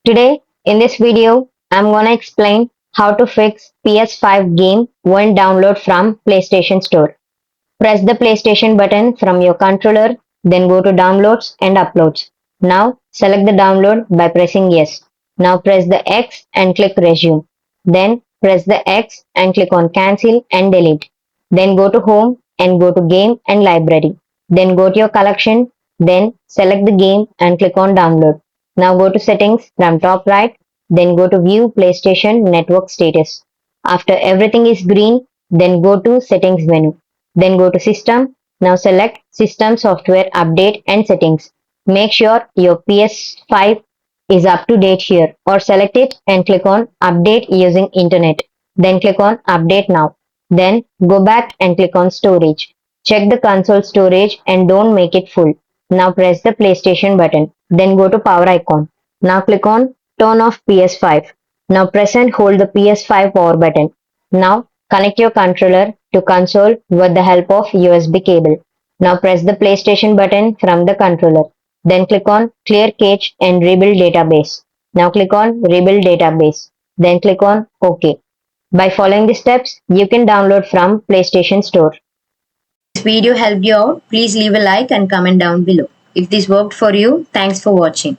Today, in this video, I'm gonna explain how to fix PS5 game won't download from PlayStation Store. Press the PlayStation button from your controller, then go to Downloads and Uploads. Now, select the download by pressing Yes. Now press the X and click Resume. Then press the X and click on Cancel and Delete. Then go to Home and go to Game and Library. Then go to your collection. Then select the game and click on Download. Now go to Settings from top right. Then go to View PlayStation Network Status. After everything is green, then go to Settings menu. Then go to System. Now select System Software Update and Settings. Make sure your PS5 is up to date here or select it and click on Update using Internet. Then click on Update Now. Then go back and click on Storage. Check the console storage and don't make it full. Now press the PlayStation button. Then go to Power icon. Now click on Turn off PS5. Now press and hold the PS5 power button. Now connect your controller to console with the help of USB cable. Now press the PlayStation button from the controller. Then click on Clear Cache and Rebuild Database. Now click on Rebuild Database. Then click on OK. By following the steps, you can download from PlayStation Store. If this video helped you out, please leave a like and comment down below. If this worked for you, thanks for watching.